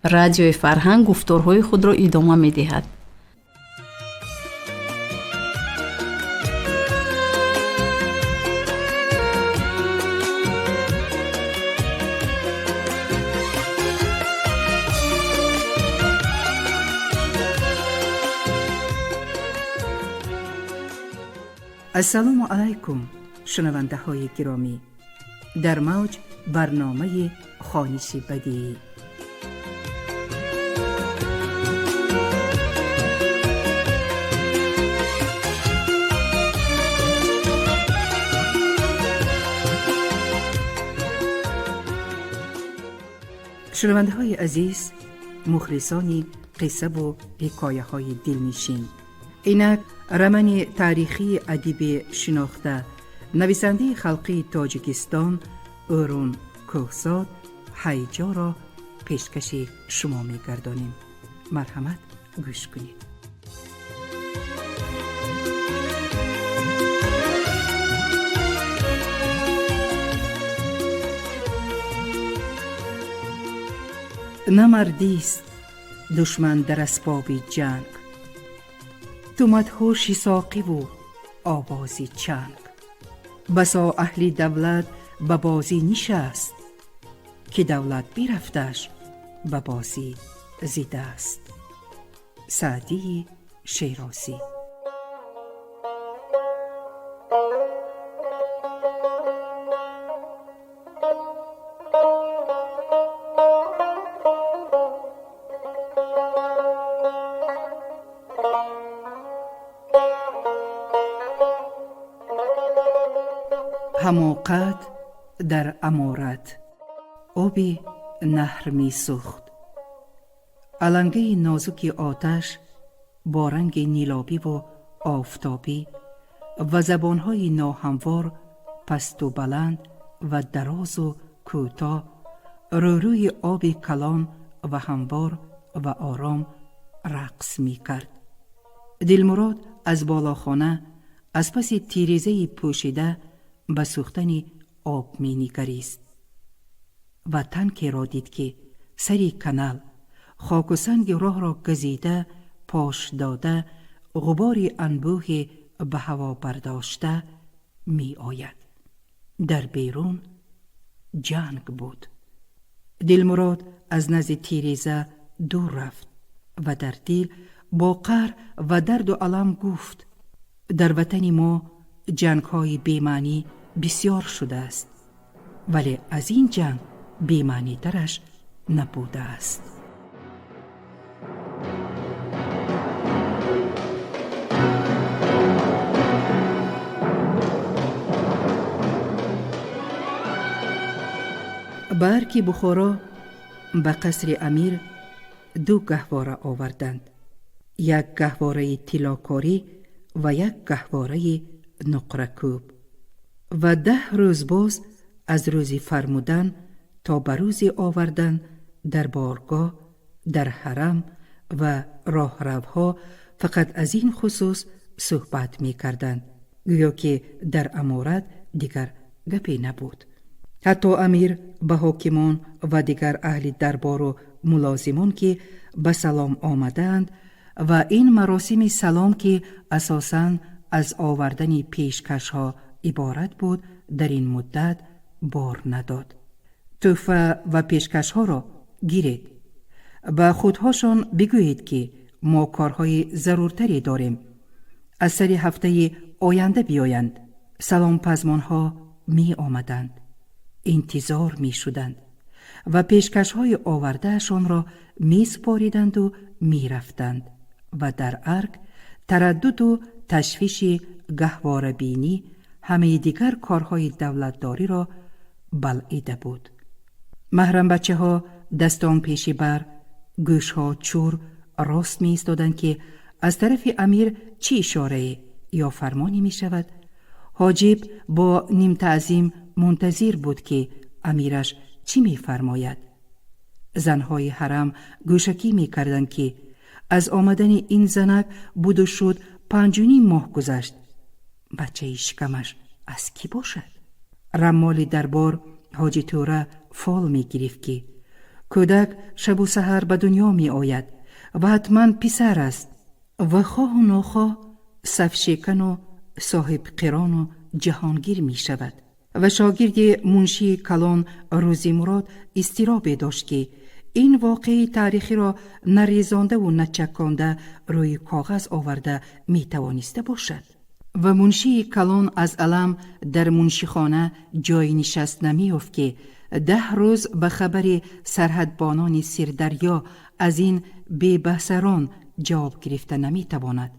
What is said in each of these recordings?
радиои фарҳанг гуфторҳои худро идома медиҳад. السلام علیکم شنونده های گرامی، در موج برنامه خوانش بدیعی. شنونده های عزیز، مخلصانی قصه و حکایه های دلنشین، اینک رمن تاریخی ادیب شناخته نویسنده خلقی تاجیکستان اورون کوهزاد هیجا را پیشکش شما می گردانیم. مرحمت گوش کنید. نه مردیست دشمن در اسباب جنگ، تو مدهوشی ساقی و آوازی چنگ. بسا اهل دولت به بازی نشست، که دولت بیرفتش به بازی زیده است. سعدی شیرازی. حماقت در امارت، آبی نهر می سوخت. علنگه نازک آتش با رنگ نیلابی و آفتابی و زبانهای ناهموار پست و بلند و دراز و کوتاه روی آب کلان و هموار و آرام رقص می کرد. دلمراد از بالاخانه از پس تیریزه پوشیده به سوختن آب می نگریست و تنکی را دید که سری کانال خاک و سنگ راه را گزیده پاش داده غباری انبوه به هوا برداشته می آید. در بیرون جنگ بود. دلمراد از نزد تیریزه دور رفت و در دل با قهر و درد و الم گفت: در وطن ما جنگ های بی‌معنی بسیار شده است، ولی از این جنگ بی‌معنی ترش نبوده است. به ارک بخارا به قصر امیر 2 گهواره آوردند، یک گهواره طلاکاری و یک گهواره نقره‌کوب. و 10 روز باز از روز فرمودن تا به روز آوردن در بارگاه، در حرم و راهروها فقط از این خصوص صحبت می کردند، گویا که در امارت دیگر گپی نبود. حتی امیر به حاکمان و دیگر اهل دربار و ملازمان که به سلام آمدند و این مراسم سلام که اساساً از آوردن پیشکش ها عبارت بود در این مدت بار نداد. تحفه و پیشکش ها را گیرید. به خودهاشان بگویید که ما کارهای ضرورتری داریم. از سر هفته آینده بیایند. سلام پزمان ها می آمدند. انتظار می شدند و پیشکش های آوردهشان را می سپاریدند و می رفتند و در ارگ تردد و تشویش گهواره بینی همه دیگر کارهای دولتداری را بلعیده بود. محرم بچه ها دستان پیشی بر، گوش ها چور راست می ایستادند که از طرف امیر چی اشاره یا فرمانی می شود. حاجب با نیم تعظیم منتظر بود که امیرش چی می فرماید. زنهای حرم گوشکی می کردند که از آمدن این زنک بود و شد 5.5 ماه گذشت. بچه شکمش از کی باشد؟ رمال دربار حاجی توره فال می گرفت که کودک شب و سحر به دنیا می آید و حتما پسر است و خواه و ناخواه صفشکن و صاحب قران و جهانگیر می شود. و شاگرد منشی کلان روزی مراد استرابی داشت که این واقعی تاریخی را نریزانده و نچکانده روی کاغذ آورده می توانسته باشد. و منشی کلان از علم در منشیخانه جای نشست نمی افت که 10 روز به خبر سرحدبانان سیردریا از این بی‌بصران جواب گرفته نمی تواند.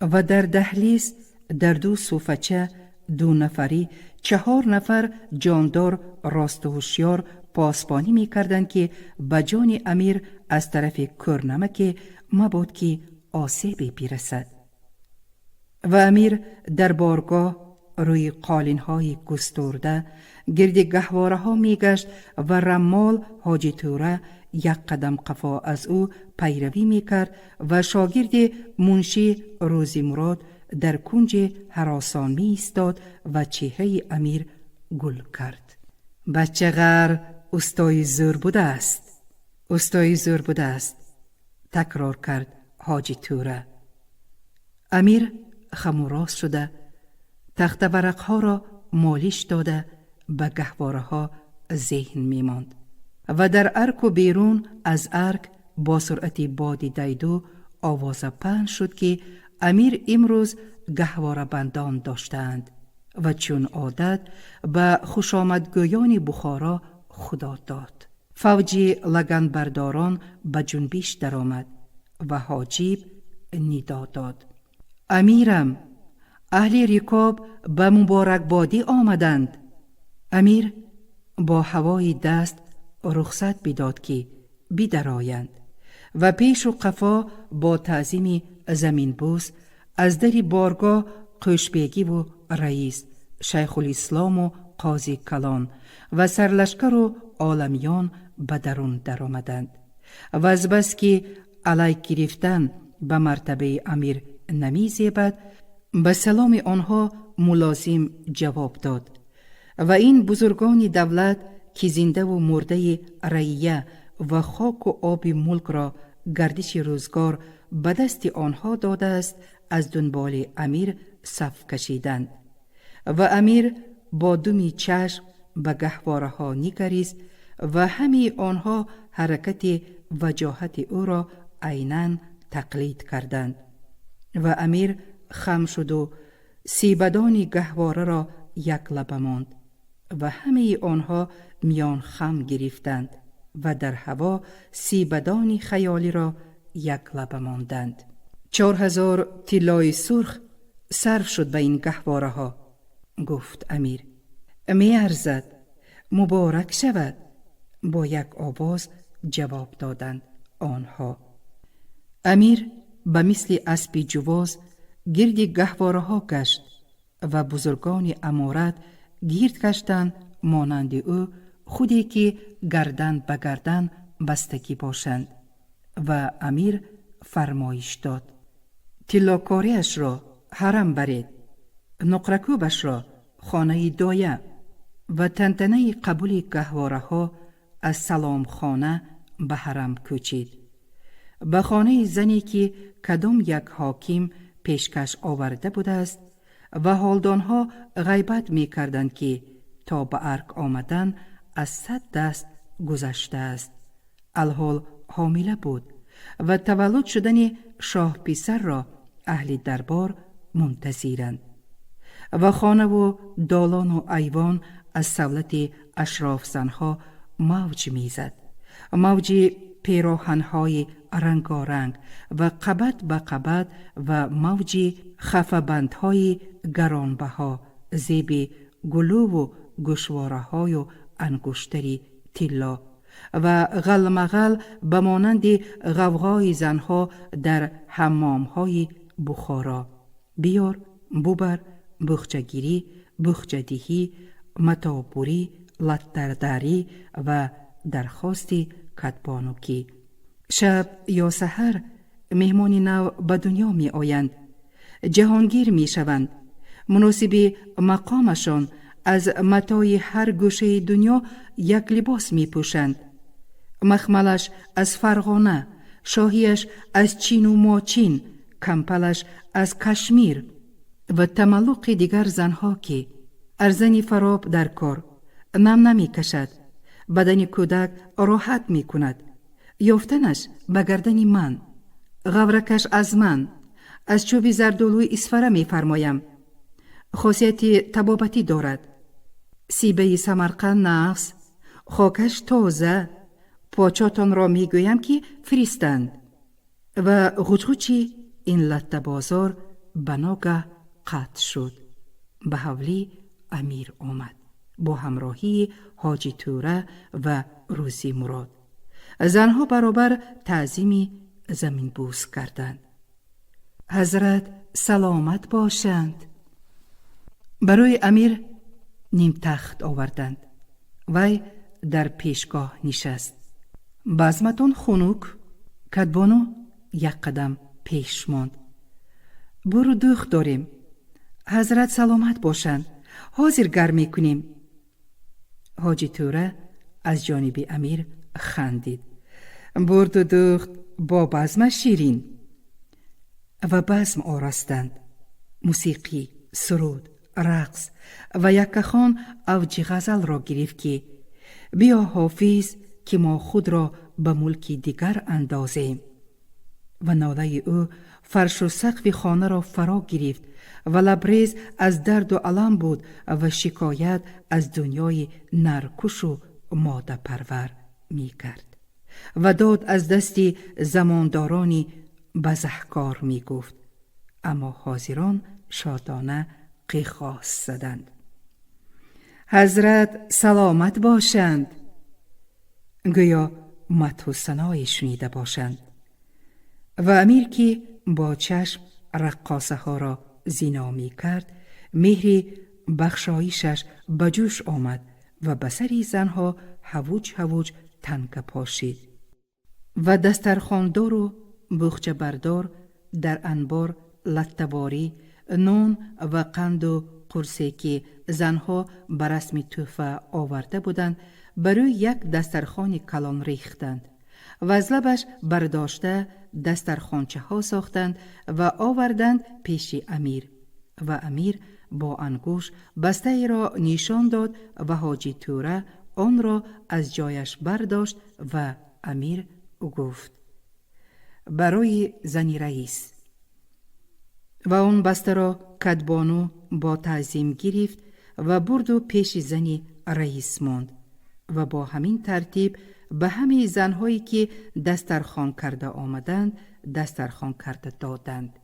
و در دهلیز در 2 صوفچه 2 نفری 4 نفر جاندار راست و هوشیار پاسبانی می کردند که به جان امیر از طرف کرنمک مباد که آسیبی برسد. و امیر در بارگاه روی قالین‌های گسترده گرد گهواره ها می گشت و رمال حاجی توره 1 قدم قفا از او پیروی می کرد و شاگرد منشی روزی مراد در کنج هراسان می ایستاد و چهره امیر گل کرد. بچه غر استای زور بوده است، استای زور بوده است، تکرار کرد حاجی توره. امیر خم و راست شده تخت ورق ها را مالش داده به گهواره ها ذهن می ماند و در ارک و بیرون از ارک با سرعت باد دیدو آواز پهن شد که امیر امروز گهواره بندان داشتند و چون عادت به خوشامدگویان بخارا خدا داد. فوجی لگن برداران به جنبش درآمد و حاجب ندا داد: امیرم، اهل رکاب به مبارکبادی آمدند. امیر با هوای دست رخصت بداد که بدرآیند و پیش و قفا با تعظیم زمین بوس از در بارگاه قوشبیگی و رئیس شیخ الاسلام و قاضی کلان و سرلشکر و عالمیان به درون درآمدند و از بس که علیه گرفتن به مرتبه امیر نمی زیبد به سلام آنها ملازم جواب داد و این بزرگان دولت که زنده و مرده رعیه و خاک و آب ملک را گردش روزگار به دست آنها داده است از دنبال امیر صف کشیدند و امیر با دمی چشم به گهواره ها نگریست و همه آنها حرکت وجاهت او را عیناً تقلید کردند و امیر خم شد و سیبدان گهواره را یک لبه ماند و همه آنها میان خم گرفتند و در هوا سیبدان خیالی را یک لبه ماندند. 4000 طلای سرخ صرف شد به این گهواره ها، گفت امیر. می ارزد مبارک شود، با یک آواز جواب دادند آنها. امیر به مثل اسب جواز گرد گهواره ها گشت و بزرگان امارت گرد گشتند مانند او، خودی که گردن به گردن بستگی باشند و امیر فرمایش داد: طلاکاریش را حرم برید، نقرکوبش را خانه دایه و تنتنه قبول گهواره ها از سلام خانه به حرم کوچید. به خانه زنی که کدام یک حاکم پیشکش آورده بوده است و حالدانها غیبت می کردند که تا به ارک آمدن از 100 دست گذشته است. الحال حامله بود و تولد شدن شاه پسر را اهل دربار منتظرند و خانه و دالان و ایوان از سولت اشراف زنها موج میزد، موج پیراهن‌های رنگارنگ و قبط به قبط و موج خفبندهای گرانبها زیب گلو و گوشواره‌های و انگشتری طلا و غلمغل به مانند غوغای زنها در حمام‌های بخارا. بیار، ببر، بخچه‌گیری، بخچه‌دهی، متابوری، لطرداری و درخواست کتبانوکی. شب یا سحر مهمان نو به دنیا می آیند، جهانگیر می شوند، مناسب مقامشان از متاع هر گوشه دنیا یک لباس می پوشند مخملش از فرغانه، شاهیش از چین و ماچین، کمپلش از کشمیر و تملق دیگر زنها که ارزنی فراب در کار نم نمی کشد، بدن کودک راحت می کند، یافتنش به گردن من، غورکش از من، از چوب زردولوی اسفره می فرمایم. خاصیت طبابتی دارد. سیبه سمرقند نفس، خاکش تازه، پاچاتان را می گویم که فریستند. و غچغچی این لطه بازار بناگه قطع شد. به حولی امیر آمد با همراهی حاجی توره و روزی مراد. زنها برابر تعظیمی زمین بوس کردند. حضرت سلامت باشند. برای امیر نیم تخت آوردند. وی در پیشگاه نشست. بزمتون خنک؟ کدبانو یک قدم پیش ماند. برو دوخ داریم. حضرت سلامت باشند. حاضر گرمی کنیم. حاجی توره از جانب امیر خندید. برد و دوخت با بزم شیرین. و بزم آراستند. موسیقی، سرود، رقص و یک خان اوج غزل را گرفت که بیا حافظ که ما خود را به ملکی دیگر اندازیم. و ناله او فرش و سقف خانه را فرا گرفت و لبریز از درد و الم بود و شکایت از دنیای نرکش و ماده پرور می کرد و داد از دستی زماندارانی بزهکار می گفت. اما حاضران شادانه قیخاس زدند. حضرت سلامت باشند. گویا مدح و ثنای شنیده باشند. و امیر که با چشم رقاصه ها را زینا می کرد، مهری بخشایشش بجوش آمد و بسری زنها هووج هووج تنگ پاشید. و دسترخواندار و بخچه بردار در انبار لطه‌باری، نون و قند و قرصی که زنها به رسم تحفه آورده بودند برای یک دسترخوان کلان ریختند و از لبش برداشته دسترخوانچه ها ساختند و آوردند پیش امیر. و امیر با انگوش بسته را نشان داد و حاجی توره آن را از جایش برداشت و امیر گفت برای زنی رئیس. و آن بسته را کدبانو با تعظیم گرفت و برد و پیش زنی رئیس ماند و با همین ترتیب به همه زنهایی که دسترخوان کرده آمدند دسترخوان کرده دادند.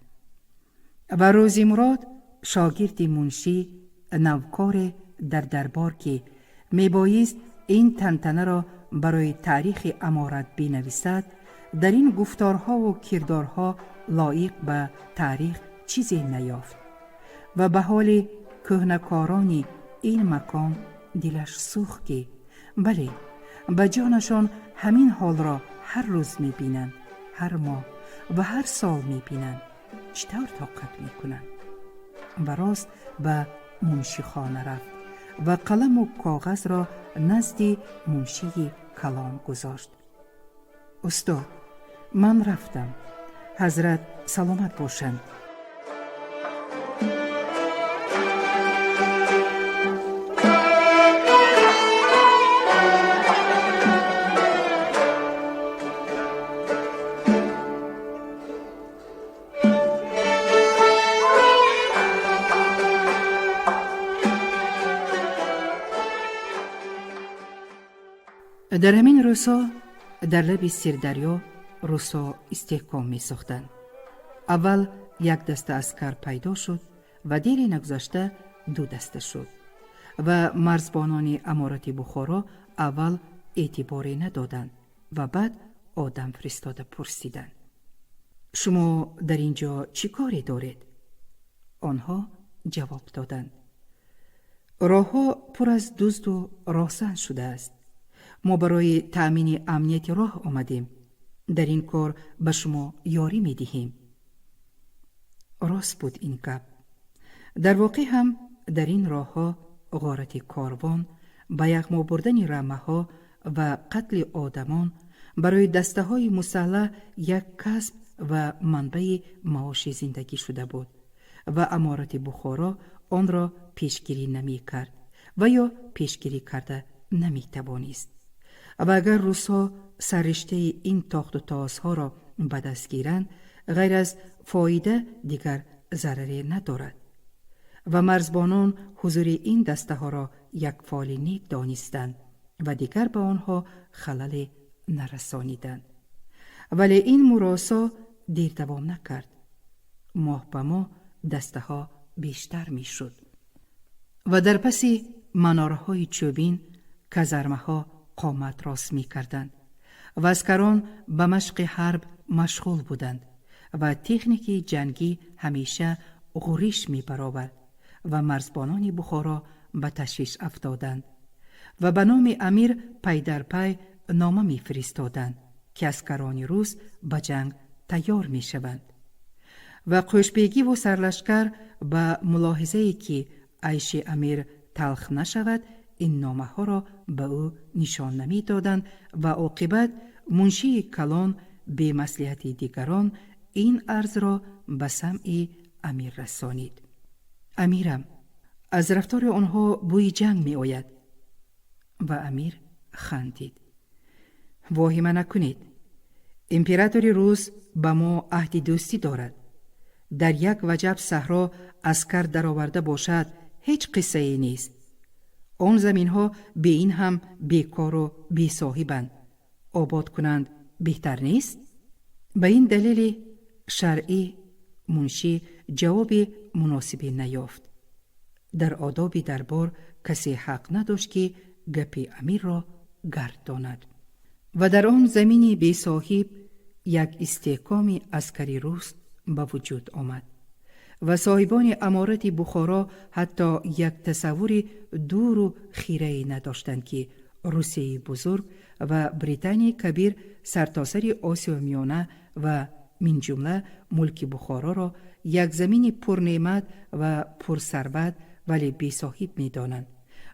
و روزی مراد شاگرد منشی نوکار در دربار که میبایست این تنتنه را برای تاریخ امارت بنویسد در این گفتارها و کردارها لایق به تاریخ چیزی نیافت و به حال کهنکاران این مکان دلش سوخت که بله به جانشان همین حال را هر روز می بینند، هر ماه و هر سال می بینند. چطور طاقت می کنند؟ و راست به منشی خانه رفت و قلم و کاغذ را نزد منشی کلان گذاشت. استاد من رفتم. حضرت سلامت باشند. در همین روزها در لب سیردریا روسا استحکام می ساختند. اول یک دسته عسکر پیدا شد و دیری نگذشته دو دسته شد و مرزبانان امارت بخارا اول اعتباری ندادند و بعد آدم فرستاده پرسیدند شما در اینجا چی کاری دارید؟ آنها جواب دادند راهها پر از دزد و راهزن شده است. ما برای تأمین امنیت راه آمدیم. در این کار به شما یاری می دهیم. راست بود این گپ. در واقع هم در این راه ها غارت کاروان، به یغما بردن رمه ها و قتل آدمان برای دسته های مسلح یک کسب و منبع معاش زندگی شده بود و امارت بخارا آن را پیشگیری نمی کرد و یا پیشگیری کرده نمی توانست. و اگر روس‌ها سررشته این تاخت و تازها را به دست گیرند، غیر از فایده دیگر ضرری ندارد. و مرزبانان حضور این دسته ها را یک فعل نیک دانستند و دیگر به آنها خلل نرسانیدند. ولی این مراسا دیر دوام نکرد. ماه به ماه دسته ها بیشتر می شد و در پس مناره‌های چوبین کازرمه ها قامت راست می کردند و عسکران به مشق حرب مشغول بودند و تکنیک جنگی همیشه غریش می برآورد و مرزبانان بخارا به تشویش افتادند و به نام امیر پی در پی نامه می فرستادند که عسکران روس به جنگ تیار می شوند. و قوشبگی و سرلشکر به ملاحظه‌ای که عیش امیر تلخ نشود این نامه ها را به او نشان نمی دادند و عاقبت منشی کلان به مصلحت دیگران این عرض را به سمع امیر رسانید: امیرم، از رفتار آنها بوی جنگ می آید. و امیر خندید: واهمه نکنید، امپراتور روس به ما عهد دوستی دارد. در یک وجب صحرا عسکر درآورده باشد هیچ قصه ای نیست. آن زمین ها به این هم بیکار و بی صاحبند. آباد کنند بهتر نیست؟ به این دلیل شرعی منشی جواب مناسبی نیافت. در آداب دربار کسی حق نداشت که گپ امیر را گرداند. و در آن زمین بی صاحب یک استحکام عسکری روس به وجود آمد و صاحبان امارت بخارا حتی یک تصور دور و خیره نداشتند که روسیه بزرگ و بریتانیای کبیر سرتاسر آسیا میانه و من جمله ملک بخارا را یک زمین پرنعمت و پرثروت ولی بی صاحب می دانند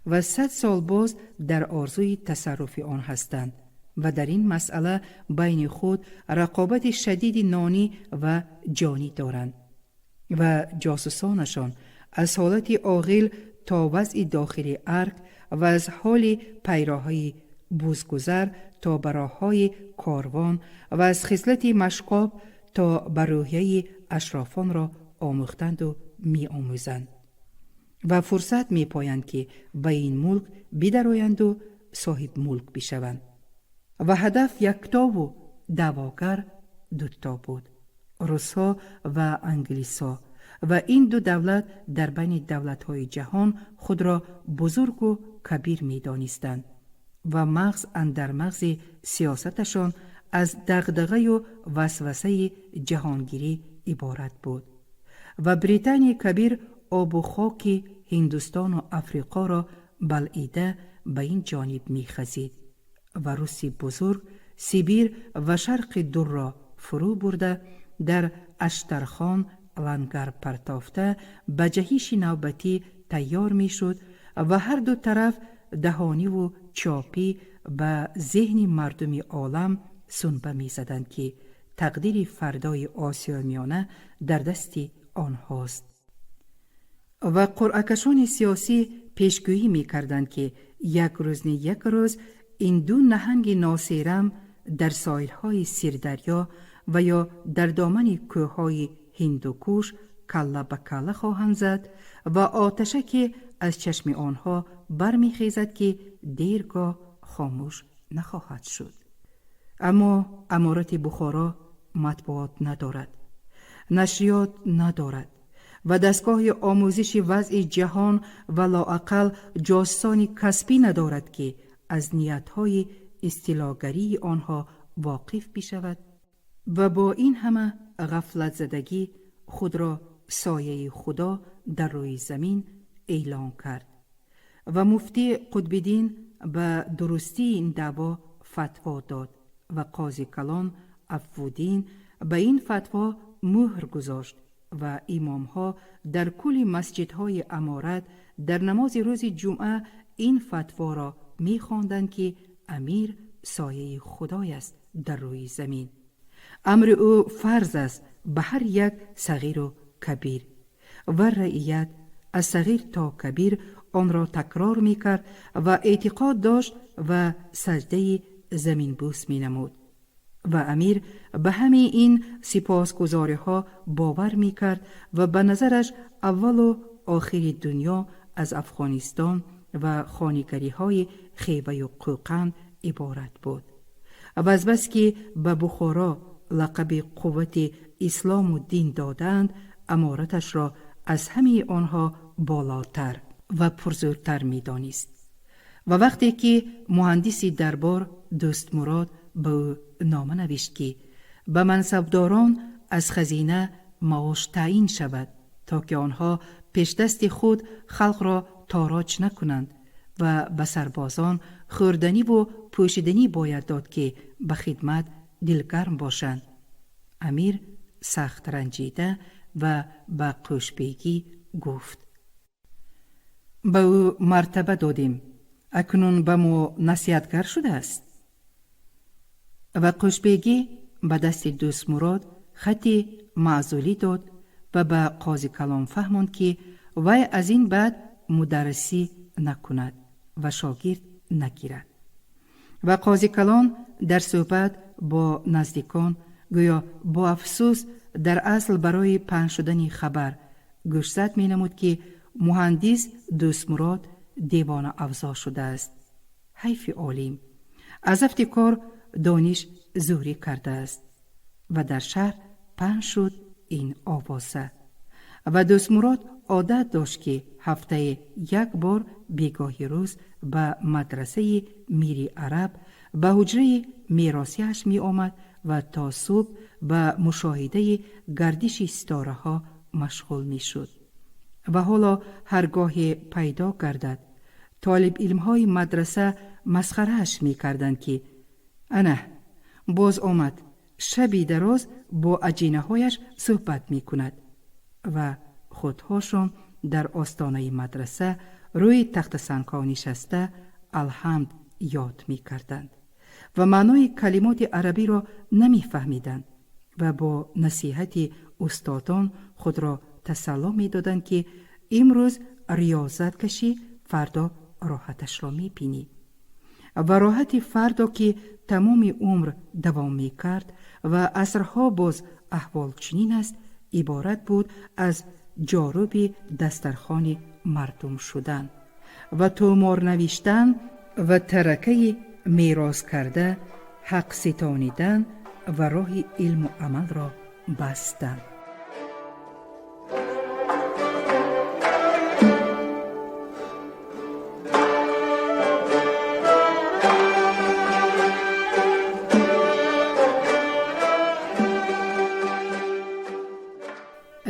و 100 سال باز در آرزوی تصرف آن هستند و در این مسئله بین خود رقابت شدید نانی و جانی دارند و جاسوسانشان از حالت عاقل تا وضع داخل ارگ و از حال پیراهای بوزگذر تا براهای کاروان و از خصلت مشقاب تا بروحیه اشرافان را آموختند و می آموزند و فرصت می پایند که به این ملک بدرآیند و صاحب ملک بشوند. و هدف یکتا و دعواگر دوتا بود: روس‌ها و انگلیس‌ها. و این دو دولت در بین دولت‌های جهان خود را بزرگ و کبیر می دانستند و مغز اندر مغز سیاستشان از دغدغه و وسوسه جهانگیری عبارت بود و بریتانیای کبیر آب و خاک هندوستان و افریقا را بلعیده به این جانب می خزید و روسی بزرگ سیبیر و شرق دور را فرو برده در اشترخان لنگر پرتافته به جهش نوبتی تیار می شد و هر دو طرف دهانی و چاپی به ذهن مردم عالم سنبه می زدند که تقدیر فردای آسیا میانه در دست آنهاست. و قرعه‌کشان سیاسی پیشگویی می کردند که یک روز این دو نهنگ ناسیرم در ساحل‌های سیردریا و یا در دامن کوه‌های هندوکوش کله به کله خواهند زد و آتشه که از چشم آنها برمیخیزد که دیرگاه خاموش نخواهد شد. اما امارت بخارا مطبوعات ندارد، نشریات ندارد و دستگاه آموزش وضع جهان و لااقل جاسوسان کسبی ندارد که از نیت‌های استیلاگری آنها واقف بشود و با این همه غفلت زدگی خود را سایه خدا در روی زمین اعلان کرد. و مفتی قطب‌الدین به درستی این دعوا فتوا داد و قاضی کلان عفودین به این فتوا مهر گذاشت و امامها در کل مسجدهای امارت در نماز روز جمعه این فتوا را می خواندند که امیر سایه خدای است در روی زمین. امر او فرض است به هر یک صغیر و کبیر و رعیت از صغیر تا کبیر آن را تکرار می کرد و اعتقاد داشت و سجده زمین بوس می نمود. و امیر به همه این سپاسگزاری ها باور می کرد و به نظرش اول و آخر دنیا از افغانستان و خانگری های خیبه و قوقند عبارت بود. و از بس که به بخارا لقب قوت اسلام و دین دادند، امارتش را از همه آنها بالاتر و پرزورتر می دانست. و وقتی که مهندس دربار دوست مراد به او نامه نوشت که به منصبداران از خزینه معاش تعیین شود تا که آنها پیش دست خود خلق را تاراج نکنند و به سربازان خوردنی و پوشیدنی باید داد که به خدمت دلگرم باشند، امیر سخت رنجیده و به قوشبیگی گفت: به او مرتبه دادیم، اکنون به ما نصیحتگر شده است. و قوشبیگی به دست دوست مراد خطی معزولی داد و به قاضی کلان فهماند که وی از این بعد مدرسی نکند و شاگرد نگیرد. و قاضی کلان در صحبت با نزدیکان گویا با افسوس در اصل برای پنج شدن خبر گوشزد می نمود که مهندس دوست مراد دیوانه افزا شده است. حیف عالم، از افتکار دانش زوری کرده است. و در شهر پنج شد این آوازه. و دوست مراد عادت داشت که هفته یک بار بیگاهی روز به مدرسه میری عرب به حجره میراثیش می آمد و تا صبح به مشاهده گردش ستاره ها مشغول می شد. و حالا هرگاه پیدا گردد طالب علم های مدرسه مسخرهش می کردند که انه باز آمد، شبی دراز با عجینه هایش صحبت می کند. و خودهاشون در آستانه مدرسه روی تخت سنگ‌ها نشسته الحمد یاد می کردند و معنای کلمات عربی را نمی فهمیدند و با نصیحت استادان خود را تسلی می دادند که امروز ریاضت کشی، فردا راحتش را می بینی. و راحت فردا که تمام عمر دوام می کرد و عصرها باز احوال چنین است، عبارت بود از جاروب دسترخوان مردم شدن و تومار نوشتن و ترکه میراث کرده، حق ستانیدن و راه علم و عمل را بستن.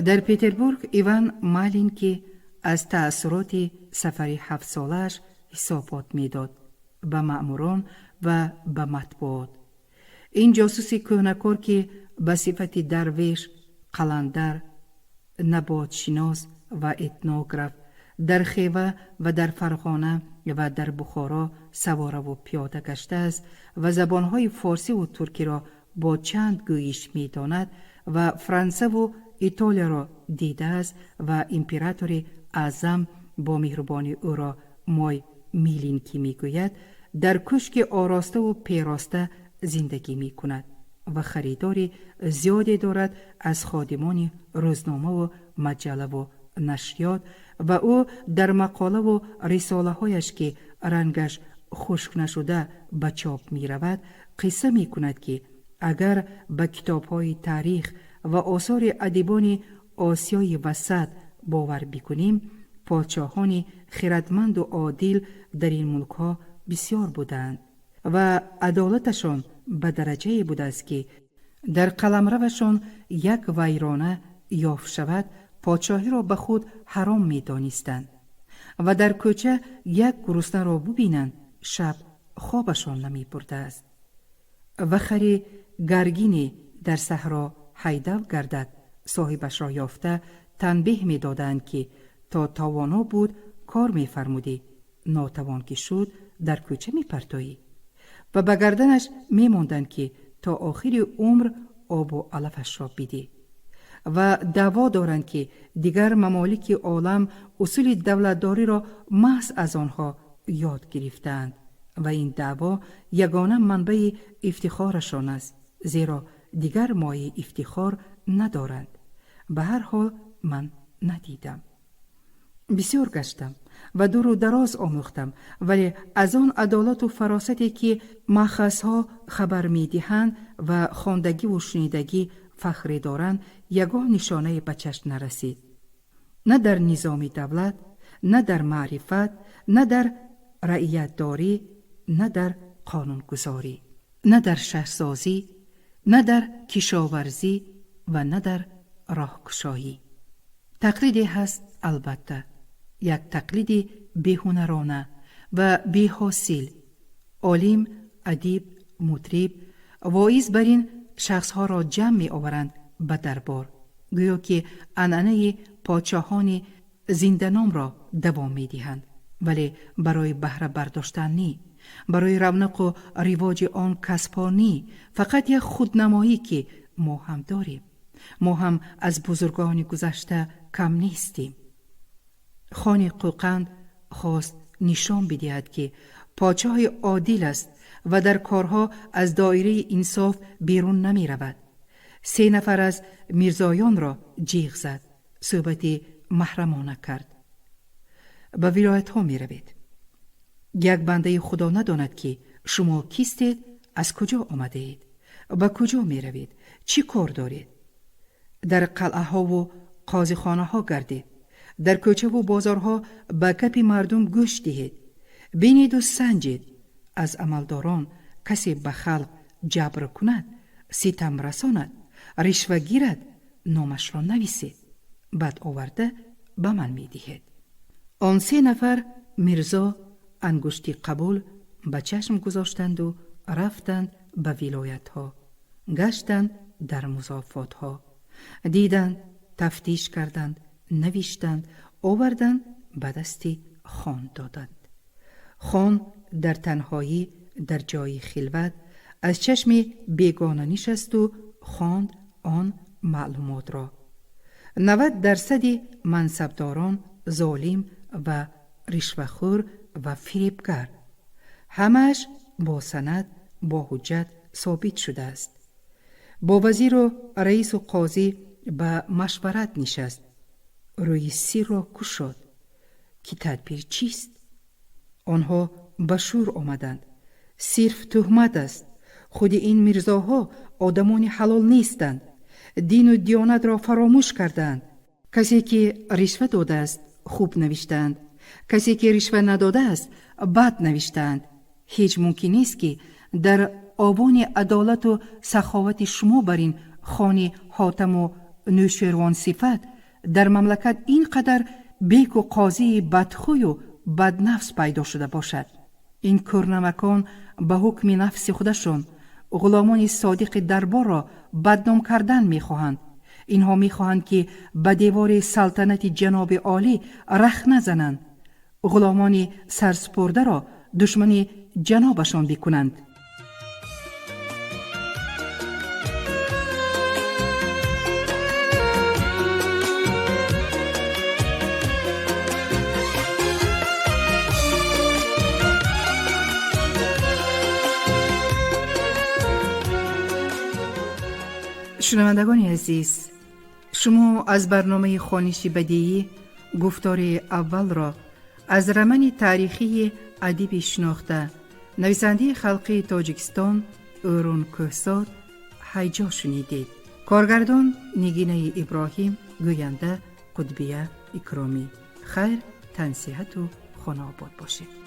در پتربورگ ایوان مالین که از تأثیرات سفر 7 سالش حسابات میداد به مأموران و به مطبوعات. این جاسوس کهنه‌کار که به صفت درویش، قلندر، نباتشناس و اتنوگراف در خیوه و در فرغانه و در بخارا سواره و پیاده گشته است و زبانهای فارسی و ترکی را با چند گویش میداند و فرانسه و ایتالیا را دیده است و امپراتور اعظم با مهربانی او را مای میلینکی میگوید، در کشک آراسته و پیراسته زندگی می کند و خریداری زیادی دارد از خادمان روزنامه و مجله و نشریات و او در مقاله و رساله هایش که رنگش خشک نشده به چاپ می رود قصه می کند که اگر به کتاب های تاریخ و آثار ادیبان آسیای وسط باور بکنیم، پادشاهان خردمند و عادل در این ملک ها بسیار بودند و عدالتشان به درجه بوده است که در قلمروشان یک ویرانه یافت شود پادشاهی را به خود حرام می دانستند و در کوچه یک گرسنه را ببینند شب خوابشان نمی برده است و خری گرگینی در صحرا حیدر گردد صاحبش را یافته تنبیه می دادند که تا توانا بود کار می فرمودی، ناتوان که شد در کوچه می پرتایی و به گردنش می ماندند که تا آخر عمر آب و علفش را بیده و دعوا دارند که دیگر ممالک عالم اصول دولتداری را محض از آنها یاد گرفتند و این دعوا یگانه منبع افتخارشان است، زیرا دیگر مایه افتخار ندارند. به هر حال من ندیدم. بسیار گشتم و دور و دراز آموختم، ولی از آن عدالت و فراستی که مأخذها خبر می دهند و خواندگی و شنیدگی فخری دارند یگان نشانه به چشم نرسید. نه در نظام دولت، نه در معرفت، نه در رعیت داری، نه در قانون گذاری، نه در شهرسازی، نه در کشاورزی و نه در راهگشایی. تقلیدی هست، البته یک تقلید بیهنرانه و بی‌حاصل. عالم، ادیب، مطرب واعظ بر این شخصها را جمع می آورند به دربار، گویا که عنعنه پادشاهان زنده‌نام را دوام می دهند، ولی برای بهره برداشتن نی، برای رونق و رواج آن کسب‌ها نی، فقط یک خودنمایی که ما هم داریم. ما هم از بزرگان گذشته کم نیستیم. خان قوقند خواست نشان بدهد که پادشاه عادل است و در کارها از دایره انصاف بیرون نمی رود. 3 نفر از میرزایان را جیغ زد، صحبت محرمانه کرد. به ولایت ها می روید. یک بنده خدا نداند که شما کیستید، از کجا آمده اید، به کجا می روید، چی کار دارید. در قلعه ها و قاضیخانه ها گردید، در کوچه و بازارها به کف مردم گوش دهید، بینید و سنجید. از عملداران کسی به خلق جبر کند، ستم رساند، رشوه گیرد، نامش را نویسید، بعد آورده به من می دهید. آن 3 نفر میرزا انگشتی قبول به چشم گذاشتند و رفتند به ولایت ها، گشتند در مضافات ها، دیدند، تفتیش کردند، نوشتند، آوردند، به دست خان دادند. خان در تنهایی در جای خلوت از چشم بیگانه نشست و خواند آن معلومات را. 90% منصبداران ظالم و رشوه‌خور و فریبگر، همش با سند، با حجت ثابت شده است. با وزیر و رئیس و قاضی به مشورت نشست، روی سیر را گشاد که تدبیر چیست. آنها به شور آمدند، صرف تهمت است، خود این میرزاها آدمان حلال نیستند، دین و دیانت را فراموش کردند. کسی که رشوه داده است خوب نوشتند، کسی که رشوه نداده است بد نوشتند. هیچ ممکن نیست که در آبان عدالت و سخاوت شما بر این خان حاتم و نوشیروان صفت در مملکت اینقدر بیک و قاضی بدخوی و بدنفس پیدا شده باشد. این کرنمکان به حکم نفس خودشون غلامان صادق دربار را بدنام کردن میخواهند. اینها میخواهند که به دیوار سلطنت جناب عالی رخ نزنند، غلامان سرسپرده را دشمن جنابشان بکنند. شنوندگان عزیز، شما از برنامه خوانش بدیعی گفتار اول را از رمن تاریخی ادیب شناخته نویسنده خلقی تاجیکستان اورون کوهسار هیجا شنیدید. کارگردان نگینه ابراهیم، گوینده قطبیه اکرامی. خیر، تن صحت و خانه آباد باشید.